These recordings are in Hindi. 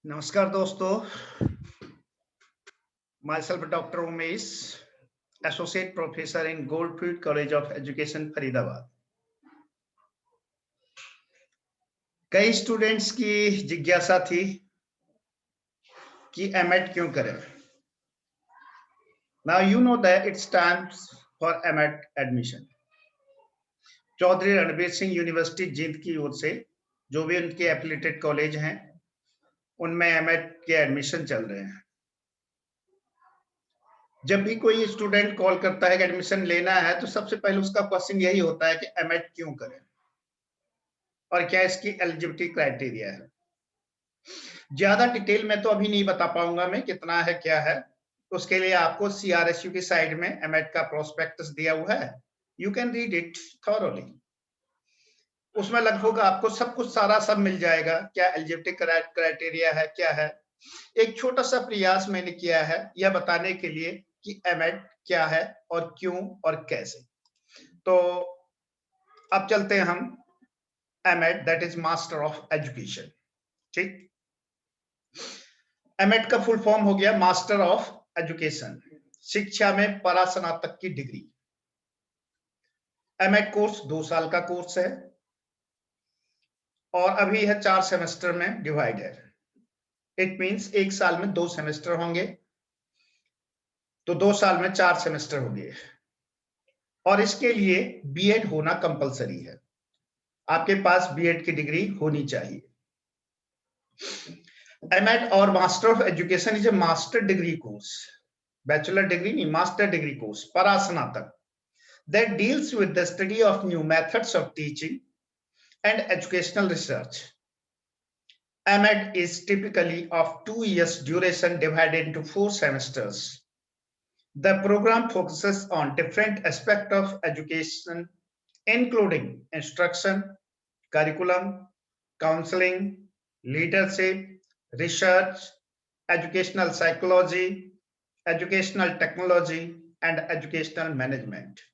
नमस्कार दोस्तों, myself Dr. Umesh, Associate Professor in Goldfield College of Education, Faridabad. कई स्टूडेंट्स की जिज्ञासा थी कि एमएड क्यों करें। Now you know that it's time for MEd admission. Chaudhary Ranbir Singh university Jind की ओर से जो भी उनके एफिलिएटेड कॉलेज हैं, उनमें एमएड के एडमिशन चल रहे हैं। जब भी कोई स्टूडेंट कॉल करता है कि एडमिशन लेना है, तो सबसे पहले उसका क्वेश्चन यही होता है कि एमएड क्यों करें और क्या इसकी एलिजिबिलिटी क्राइटेरिया है। ज्यादा डिटेल में तो अभी नहीं बता पाऊंगा मैं कितना है क्या है। उसके लिए आपको सीआरएसयू की साइड में एमएड का प्रोस्पेक्टस दिया हुआ है, you can read it thoroughly. उसमें लगभग आपको सब कुछ सारा सब मिल जाएगा, क्या एलिजिबिलिटी क्राइटेरिया है, क्या है। एक छोटा सा प्रयास मैंने किया है यह बताने के लिए कि एमएड क्या है और क्यों और कैसे। तो अब चलते हैं हम MEd, that is master of education. ठीक, एमएड का फुल फॉर्म हो गया मास्टर ऑफ एजुकेशन, शिक्षा में परास्नातक की डिग्री। एमएड कोर्स 2 साल का कोर्स है और अभी है 4 सेमेस्टर में डिवाइड है। इट मींस 1 साल में 2 सेमेस्टर होंगे, तो 2 साल में 4 सेमेस्टर होंगे। और इसके लिए बीएड होना कंपलसरी है, आपके पास बीएड की डिग्री होनी चाहिए। एमएड और master of education is a master degree course, bachelor degree नहीं, मास्टर डिग्री कोर्स, परास्नातक, that deals with the study of new methods of teaching and educational research. MEd is typically of 2 years duration divided into 4 semesters. The program focuses on different aspects of education, including instruction, curriculum, counseling, leadership, research, educational psychology, educational technology, and educational management.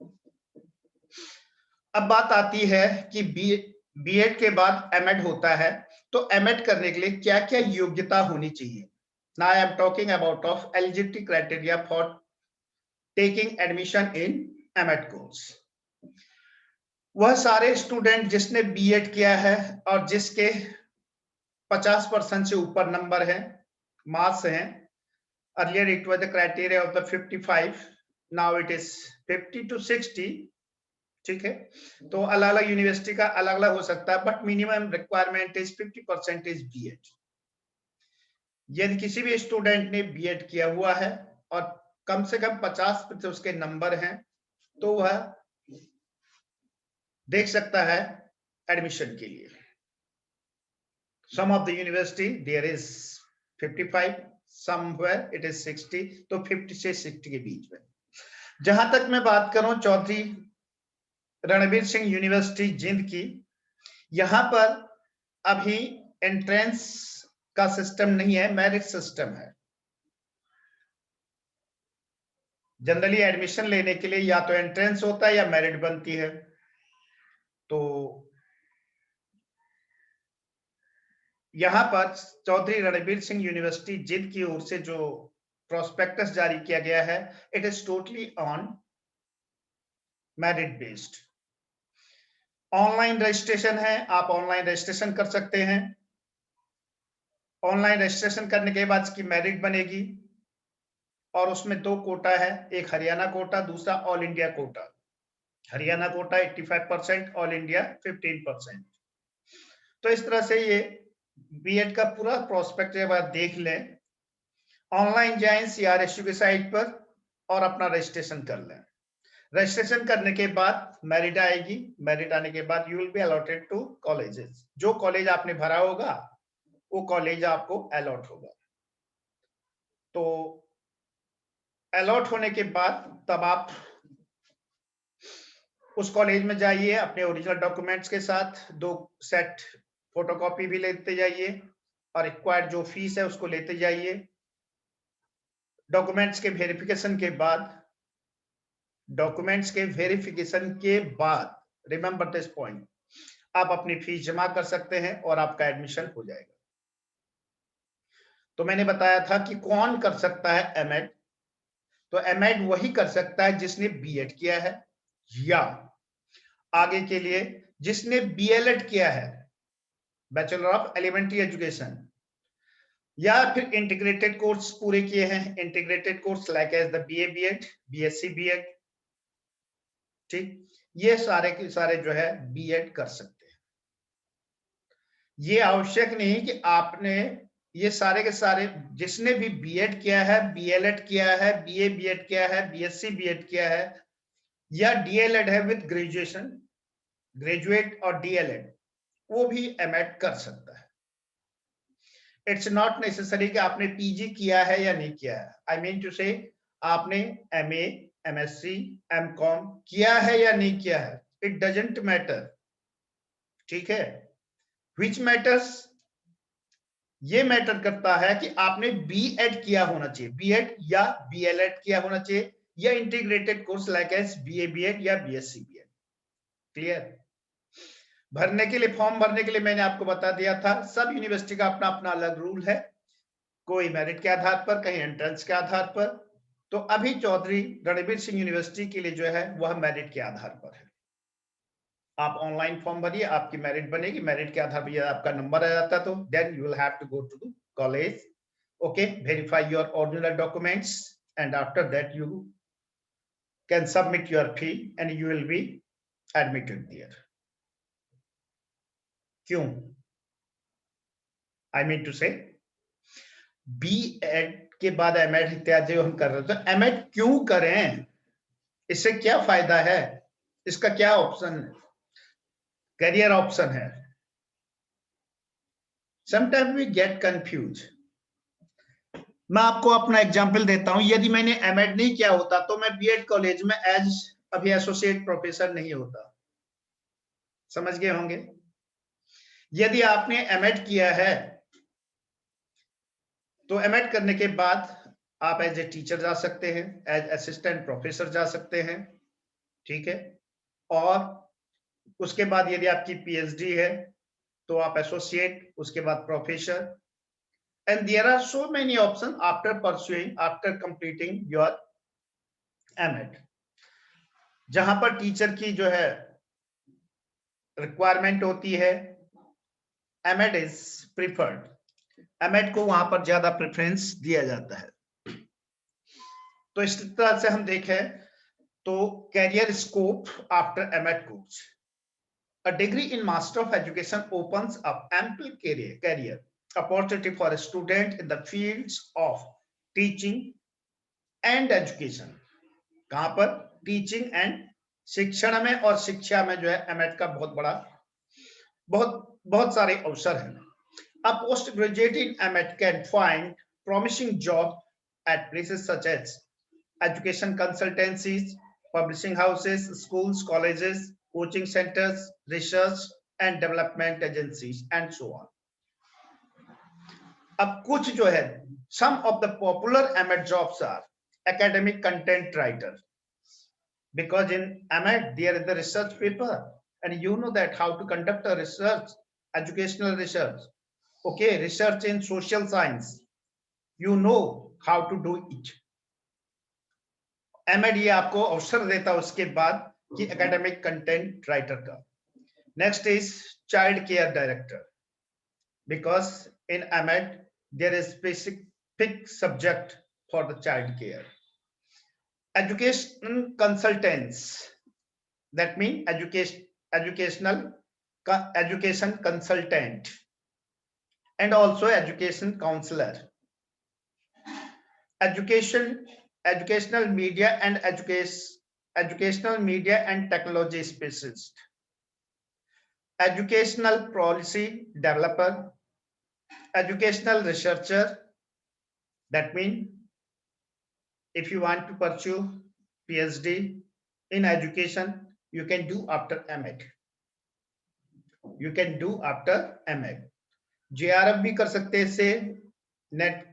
अब बात आती है कि बीएड के बाद एमएड होता है, तो एमएड करने के लिए क्या क्या योग्यता होनी चाहिए। Now I am talking about of eligibility criteria for taking admission in MEd course. वह सारे स्टूडेंट जिसने बीएड किया है और जिसके 50% से ऊपर नंबर है, मार्क्स हैं। Earlier it was the criteria of the 55, now it is 50 to 60। ठीक है, तो अलग अलग यूनिवर्सिटी का अलग अलग हो सकता है, but minimum requirement is 50% is BEd. यदि किसी भी स्टूडेंट ने बीएड किया हुआ है और कम से कम 50% उसके नंबर हैं, तो वह देख सकता है एडमिशन के लिए। Some of the university there is 55, somewhere it is 60, तो 50 से 60 के बीच में। जहां तक मैं बात करूं चौधरी रणबीर सिंह यूनिवर्सिटी जींद की, यहां पर अभी एंट्रेंस का सिस्टम नहीं है, मेरिट सिस्टम है। जनरली एडमिशन लेने के लिए या तो एंट्रेंस होता है या मेरिट बनती है। तो यहां पर चौधरी रणबीर सिंह यूनिवर्सिटी जींद की ओर से जो प्रोस्पेक्टस जारी किया गया है, it is totally on merit based. Online registration है, आप ऑनलाइन रजिस्ट्रेशन कर सकते हैं। ऑनलाइन रजिस्ट्रेशन करने के बाद इसकी मेरिट बनेगी और उसमें 2 कोटा है, एक हरियाणा कोटा, दूसरा all India quota. Haryana quota 85%, all India 15%। तो इस तरह से ये बीएड का पूरा प्रोस्पेक्ट जब आप देख लें, ऑनलाइन जाएं सीआरएसयू की साइट पर और अपना रजिस्ट्रेशन कर लें। रजिस्ट्रेशन करने के बाद मेरिट आएगी, मेरिट आने के बाद you will be allotted to colleges. जो कॉलेज आपने भरा होगा वो कॉलेज आपको अलॉट होगा। तो अलॉट होने के बाद तब आप उस कॉलेज में जाइए अपने ओरिजिनल डॉक्यूमेंट्स के साथ, 2 सेट फोटोकॉपी भी लेते जाइए और रिक्वायर्ड जो फीस है उसको लेते जाइए। डॉक्यूमेंट्स के वेरिफिकेशन के बाद रिमेंबर दिस पॉइंट, आप अपनी फीस जमा कर सकते हैं और आपका एडमिशन हो जाएगा। तो मैंने बताया था कि कौन कर सकता है एमएड, तो एमएड वही कर सकता है जिसने बीएड किया है, या आगे के लिए जिसने बीएलएड किया है, बैचलर ऑफ एलिमेंट्री एजुकेशन, या फिर इंटीग्रेटेड कोर्स पूरे किए हैं, integrated course like as the BA BEd, BSc BEd, ठीक, ये सारे के सारे जो है बीएड कर सकते हैं। ये आवश्यक नहीं कि आपने ये सारे के सारे, जिसने भी बीएड किया है, बीएलएड किया है, बीए बीएड किया है, बीएससी बीएड किया है, या डीएलएड है विद ग्रेजुएशन, ग्रेजुएट और डीएलएड, वो भी एमएड कर सकता है। इट्स नॉट नेसेसरी कि आपने पीजी किया है या नहीं किया है। आई मीन टू से आपने एमए, एमएससी, एमकॉम किया है या नहीं किया है, इट डजंट मैटर, ठीक है। व्हिच मैटर्स, ये मैटर करता है कि आपने बीएड किया होना चाहिए, बीएड या बीएलएड किया होना चाहिए, या integrated course like as BA BEd या बीएससी बीएड। क्लियर। भरने के लिए, फॉर्म भरने के लिए मैंने आपको बता दिया था, सब यूनिवर्सिटी का अपना अपना अलग रूल है, कोई मेरिट के आधार पर, कहीं एंट्रेंस के आधार पर। तो अभी चौधरी रणबीर सिंह यूनिवर्सिटी के लिए जो है वह मेरिट के आधार पर है। आप ऑनलाइन फॉर्म भरिए, आपकी मेरिट बनेगी, मेरिट के आधार पर आपका नंबर आ जाता, तो then you will have to go to the college, okay, verify your original documents, and after that you can submit your fee and you will be admitted there. क्यों? I mean to say BEd के बाद एमएड इत्यादि हम कर रहे थे, तो एमएड क्यों करें, इससे क्या फायदा है, इसका क्या ऑप्शन है, करियर ऑप्शन है। Sometime we get confuse. मैं आपको अपना एग्जांपल देता हूं, यदि मैंने एमएड नहीं किया होता तो मैं बीएड कॉलेज में एज अभी एसोसिएट प्रोफेसर नहीं होता। समझ गए होंगे। यदि आपने एमएड किया है तो एमएड करने के बाद आप एज ए टीचर जा सकते हैं, एज असिस्टेंट प्रोफेसर जा सकते हैं, ठीक है। और उसके बाद यदि आपकी पीएचडी है तो आप एसोसिएट, उसके बाद professor, and there are so many option after pursuing, after completing your MEd. जहां पर टीचर की जो है रिक्वायरमेंट होती है, एमएड इज प्रिफर्ड, एमएड को वहां पर ज्यादा प्रेफरेंस दिया जाता है। तो इस तरह से हम देखें तो career scope after MEd course, a degree in Master of Education opens up ample career opportunity for a student in the fields of teaching and education। कहां पर? टीचिंग एंड शिक्षण में और शिक्षा में जो है एमएड का बहुत बड़ा, बहुत सारे अवसर हैं। A postgraduate in MEd can find promising job at places such as education consultancies, publishing houses, schools, colleges, coaching centers, research and development agencies, and so on. अब कुछ जो है, some of the popular MEd jobs are academic content writer, because in MEd there is the research paper, and you know that how to conduct a research, educational research. Okay, research in social science, you know how to do it. MEd ये आपको अवसर देता है उसके बाद कि एकेडमिक कंटेंट राइटर का। Next is child care director, because in MEd there is specific subject for the child care. Education consultants, that mean education consultant, and also education counselor, educational media and technology specialist, educational policy developer, educational researcher, that means if you want to pursue PhD in education, you can do after MEd, you can do after MEd। JRF भी कर सकते हैं, इससे नेट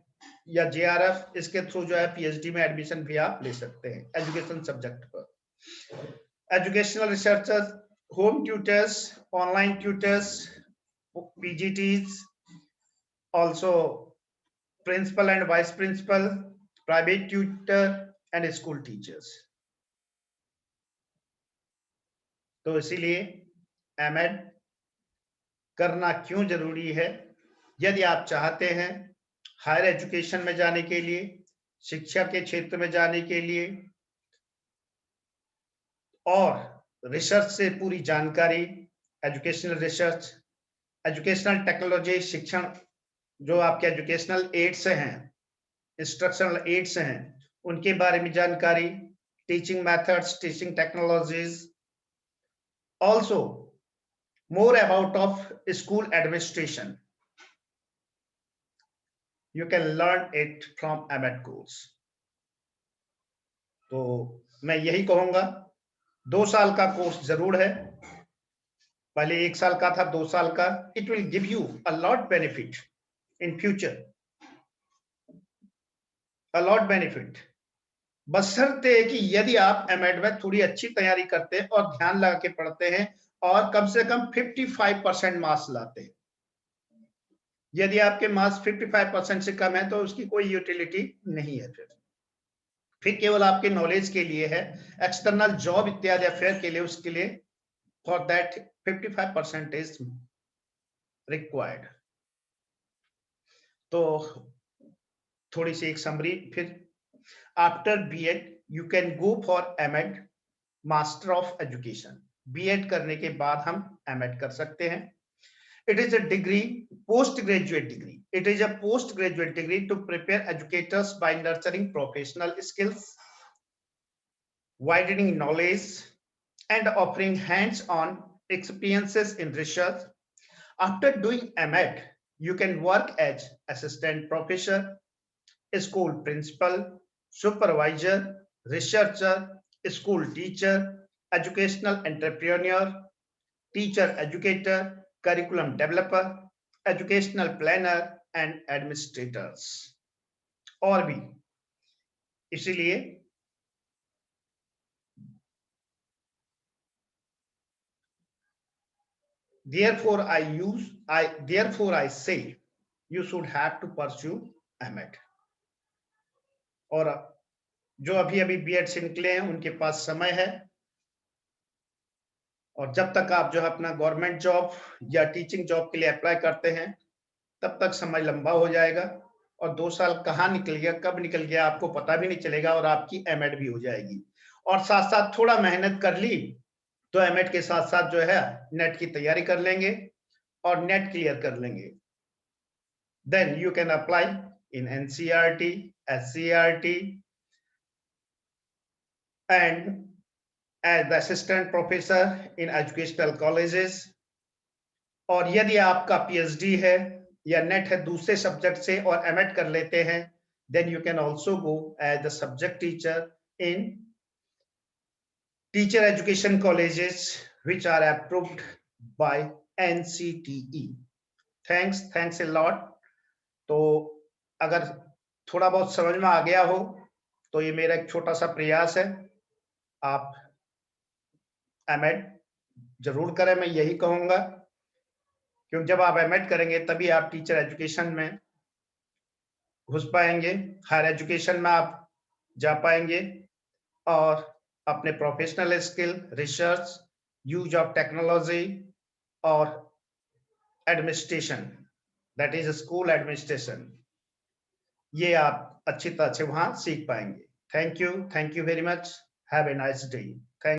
या जेआरएफ, इसके थ्रू जो है पीएचडी में एडमिशन भी आप ले सकते हैं एजुकेशन सब्जेक्ट पर। Educational researchers, home tutors, online tutors, PGTs, also principal and vice principal, private tutor and school teachers. तो इसीलिए एमएड करना क्यों जरूरी है? यदि आप चाहते हैं हायर एजुकेशन में जाने के लिए, शिक्षा के क्षेत्र में जाने के लिए और रिसर्च से पूरी जानकारी, एजुकेशनल रिसर्च, एजुकेशनल टेक्नोलॉजी, शिक्षण जो आपके एजुकेशनल एड्स हैं, इंस्ट्रक्शनल एड्स हैं, उनके बारे में जानकारी, teaching methods, teaching technologies, also more about of school administration. You can learn it from AMET course. तो मैं यही कहूंगा, 2 साल का कोर्स जरूर है, पहले 1 साल का था, 2 साल का. It will give you a lot benefit in future, a lot benefit. बशर्ते कि यदि आप एमएड में थोड़ी अच्छी तैयारी करते हैं और ध्यान लगा के पढ़ते हैं और कम से कम 55% मार्क्स लाते हैं. यदि आपके मार्क्स 55% से कम है तो उसकी कोई यूटिलिटी नहीं है. फिर केवल आपके नॉलेज के लिए है, एक्सटर्नल जॉब इत्यादि अफेयर के लिए, उसके लिए फॉर दैट 55% इज रिक्वायर्ड. तो थोड़ी सी एक समरी. फिर after BEd you can go for MEd, master of education. BEd करने के बाद हम एमएड कर सकते हैं. It is a degree, postgraduate degree. It is a postgraduate degree to prepare educators by nurturing professional skills, widening knowledge, and offering hands-on experiences in research. After doing MEd, you can work as assistant professor, school principal, supervisor, researcher, school teacher, educational entrepreneur, teacher educator, curriculum developer, educational planner and administrators. और भी. इसीलिए therefore I say you should have to pursue MEd. और जो अभी बीएड से निकले हैं उनके पास समय है, और जब तक आप जो है अपना गवर्नमेंट जॉब या टीचिंग जॉब के लिए अप्लाई करते हैं तब तक समय लंबा हो जाएगा और 2 साल कहाँ निकल गया, कब निकल गया आपको पता भी नहीं चलेगा और आपकी एमएड भी हो जाएगी. और साथ साथ थोड़ा मेहनत कर ली तो एमएड के साथ साथ जो है नेट की तैयारी कर लेंगे और नेट क्लियर कर लेंगे. Then you can apply in NCERT, SCERT and as the assistant professor in educational colleges. और यदि आपका पीएचडी है या नेट है दूसरे सब्जेक्ट से और एमएड कर लेते हैं, then you can also go as the subject teacher in teacher education colleges which are approved by NCTE. Thanks a lot. तो अगर थोड़ा बहुत समझ में आ गया हो तो ये मेरा एक छोटा सा प्रयास है. आप एमएड जरूर करें, मैं यही कहूंगा, क्योंकि जब आप एमएड करेंगे तभी आप टीचर एजुकेशन में घुस पाएंगे, हायर एजुकेशन में आप जा पाएंगे और अपने professional skill, research, use of technology और administration, that is school administration, ये आप अच्छी तरह से वहां सीख पाएंगे. Thank you very much. Have a nice day. Thank